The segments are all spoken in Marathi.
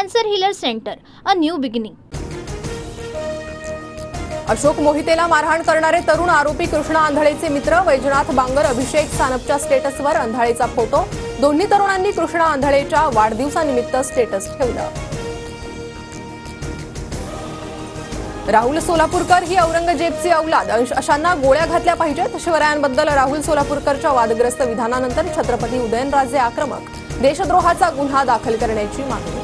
Cancer healer centre, a new beginning. Ashok मोहितेला मारहाण करणारे तरुण आरोपी कृष्णा आंधळेचे मित्र वैजनाथ बांगर, अभिषेक सानपच्या स्टेटसवर आंधळेचा फोटो। दोन्ही तरुणांनी कृष्णा आंधळेच्या वाढदिवसानिमित्त स्टेटस ठेवलं। राहुल सोलापूरकर ही औरंगजेबची औलाद, अशांना गोळ्या घातल्या पाहिजेत। शिवरायांबद्दल राहुल सोलापूरकरच्या वादग्रस्त विधानानंतर छत्रपती उदयनराजे आक्रमक, देशद्रोहाचा गुन्हा दाखल करण्याची मागणी।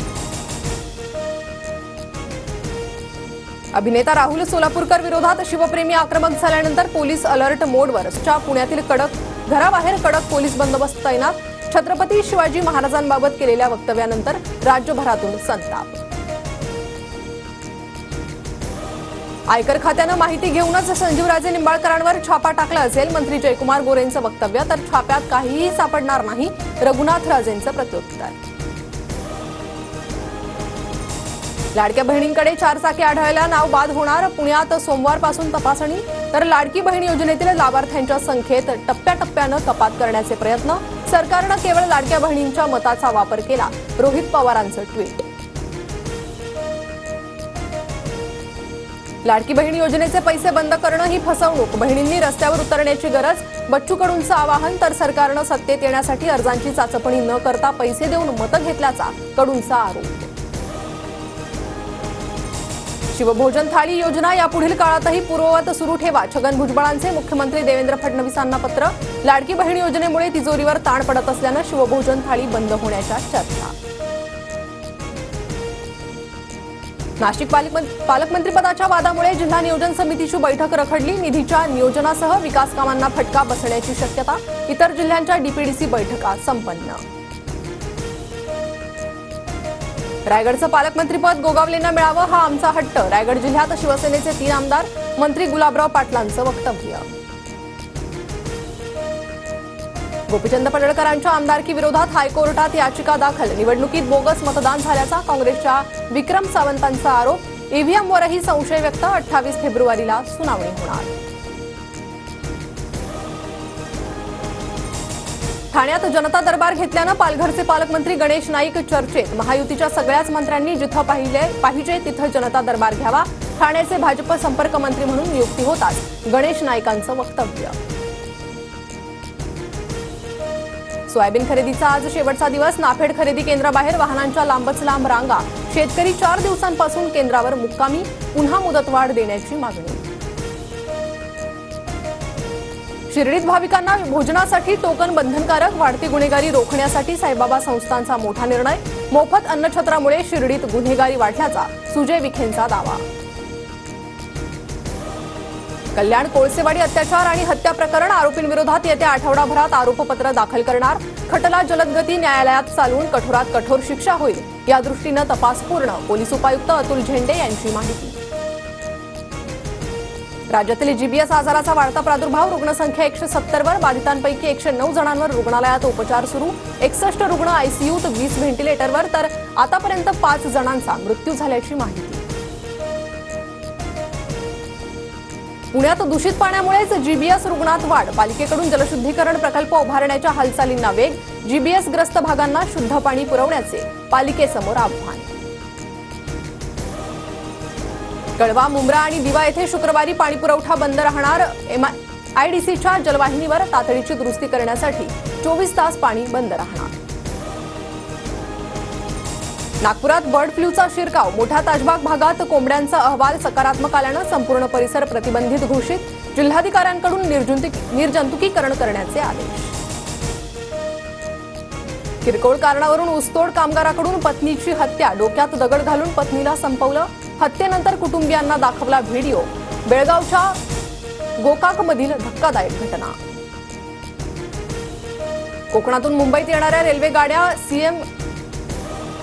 अभिनेता राहुल सोलापूरकर विरोधात शिवप्रेमी आक्रमक झाल्यानंतर पोलीस अलर्ट मोडवर। पुण्यातील घराबाहेर कडक पोलीस बंदोबस्त तैनात। छत्रपती शिवाजी महाराजांबाबत केलेल्या वक्तव्यानंतर राज्यभरातून संताप। आयकर खात्यानं माहिती घेऊनच संजीवराजे निंबाळकरांवर छापा टाकला असेल मंत्री जयकुमार गोरेंचं वक्तव्य, तर छाप्यात काहीही सापडणार नाही, रघुनाथ राजेंचं प्रत्युत्तर। लाडक्या बहिणींकडे 4 चाकी आढळल्या, नाव बाद होणार। पुण्यात सोमवारपासून तपासणी, तर लाडकी बहीण योजनेतील लाभार्थ्यांच्या संख्येत टप्प्याटप्प्यानं कपात करण्याचे प्रयत्न। सरकारनं केवळ लाडक्या बहिणींच्या मताचा वापर केला, रोहित पवारांचं ट्विट। लाडकी बहीण योजनेचे पैसे बंद करणं ही फसवणूक, बहिणींनी रस्त्यावर उतरण्याची गरज। बच्चू कडूंचं आवाहन, तर सरकारनं सत्तेत येण्यासाठी अर्जांची चाचपणी न करता पैसे देऊन मतं घेतल्याचा कडूंचा आरोप। शिवभोजन थाळी योजना यापुढील काळातही पूर्ववत सुरू ठेवा, छगन भुजबळांचे मुख्यमंत्री देवेंद्र फडणवीसांना पत्र। लाडकी बहीण योजनेमुळे तिजोरीवर ताण पडत असल्यानं शिवभोजन थाळी बंद होण्याच्या चर्चा। नाशिक पालकमंत्रीपदाच्या वादामुळे जिल्हा नियोजन समितीची बैठक रखडली, निधीच्या नियोजनासह विकास कामांना फटका बसण्याची शक्यता। इतर जिल्ह्यांच्या डीपीडीसी बैठका संपन्न। रायगडचं पालकमंत्रीपद गोगावलेंना मिळावं हा आमचा हट्ट, रायगड जिल्ह्यात शिवसेनेचे 3 आमदार। मंत्री गुलाबराव पाटलांचं वक्तव्य। गोपीचंद पडळकरांच्या आमदारकी विरोधात हायकोर्टात याचिका दाखल, निवडणुकीत बोगस मतदान झाल्याचा काँग्रेसच्या विक्रम सावंतांचा आरोप। ईव्हीएमवरही संशय व्यक्त, 28 फेब्रुवारीला सुनावणी होणार। ठाण्यात जनता दरबार घेतल्यानं पालघरचे पालकमंत्री गणेश नाईक चर्चेत, महायुतीच्या सगळ्याच मंत्र्यांनी जिथं पाहिजे तिथं जनता दरबार घ्यावा। ठाण्याचे भाजप संपर्क मंत्री म्हणून नियुक्ती होताच गणेश नाईकांचं वक्तव्य। सोयाबीन खरेदीचा आज शेवटचा दिवस, नाफेड खरेदी केंद्राबाहेर वाहनांच्या लांबच लांब रांगा। शेतकरी 4 दिवसांपासून केंद्रावर मुक्कामी, पुन्हा मुदतवाढ देण्याची मागणी। शिर्डीत भाविकांना भोजनासाठी टोकन बंधनकारक, वाढती गुन्हेगारी रोखण्यासाठी साईबाबा संस्थांचा मोठा निर्णय। मोफत अन्नछत्रामुळे शिर्डीत गुन्हेगारी वाढल्याचा सुजय विखेंचा दावा। कल्याण कोळसेवाडी अत्याचार आणि हत्या प्रकरण, आरोपींविरोधात येत्या आठवडाभरात आरोपपत्र दाखल करणार। खटला जलदगती न्यायालयात चालवून कठोरात कठोर शिक्षा होईल, या दृष्टीनं तपास पूर्ण। पोलीस उपायुक्त अतुल झेंडे यांची माहिती। राज्यातील जीबीएस आजाराचा वाढता प्रादुर्भाव, रुग्णसंख्या 170 वर, बाधितांपैकी 109 जणांवर रुग्णालयात उपचार सुरू। 61 रुग्ण आयसीयूत, 20 व्हेंटिलेटरवर, तर आतापर्यंत 5 जणांचा मृत्यू झाल्याची माहिती। पुण्यात दूषित पाण्यामुळेच जीबीएस रुग्णात वाढ, पालिकेकडून जलशुद्धीकरण प्रकल्प उभारण्याच्या हालचालींना वेग। जीबीएस ग्रस्त भागांना शुद्ध पाणी पुरवण्याचे पालिकेसमोर आव्हान। कळवा, मुंब्रा आणि दिवा येथे शुक्रवारी पाणीपुरवठा बंद राहणार। आयडीसीच्या जलवाहिनीवर तातडीची दुरुस्ती करण्यासाठी 24 तास पाणी बंद राहणार। नागपुरात बर्ड फ्लूचा शिरकाव, मोठ्या ताजबाग भागात कोंबड्यांचा अहवाल सकारात्मक आल्यानं संपूर्ण परिसर प्रतिबंधित घोषित। जिल्हाधिकाऱ्यांकडून निर्जंतुकीकरण करण्याचे आदेश। किरकोळ कारणावरून ऊसतोड कामगाराकडून पत्नीची हत्या, डोक्यात दगड घालून पत्नीला संपवलं। हत्येनंतर कुटुंबियांना दाखवला व्हिडिओ। बेळगावच्या गोकाकमधील धक्कादायक घटना। कोकणातून मुंबईत येणाऱ्या रेल्वे गाड्या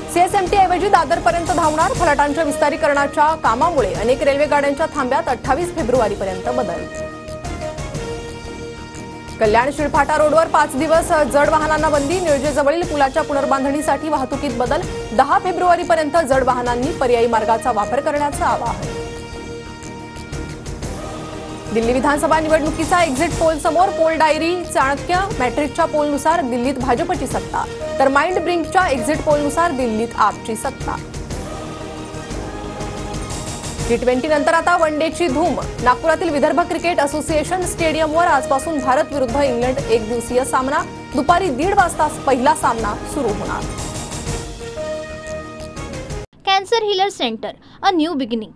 सीएसएमटी ऐवजी दादरपर्यंत धावणार। फलाटांच्या विस्तारीकरणाच्या कामामुळे अनेक रेल्वे गाड्यांच्या थांब्यात 28 फेब्रुवारीपर्यंत बदल। कल्याण शिळफाटा रोडवर 5 दिवस जड वाहनांना बंदी, निळजेजवळील पुलाच्या पुनर्बांधणीसाठी वाहतुकीत बदल। 10 फेब्रुवारीपर्यंत जड वाहनांनी पर्यायी मार्गाचा वापर करण्याचं आवाहन। दिल्ली विधानसभा निवडणुकीचा एक्झिट पोल समोर, पोल डायरी चाणक्य मॅट्रिकच्या पोलनुसार दिल्लीत भाजपची सत्ता, तर माइंड ब्रिंकच्या एक्झिट पोलनुसार दिल्लीत आपची सत्ता। T20 नंतर आता वन डेची धूम. नागपुरातील विदर्भ क्रिकेट असोसिएशन स्टेडियमवर आजपासून भारत विरुद्ध इंग्लंड एकदिवसीय सामना. दुपारी 1:30 वाजता पहिला सामना सुरू होणार. Cancer healer centre, a new beginning.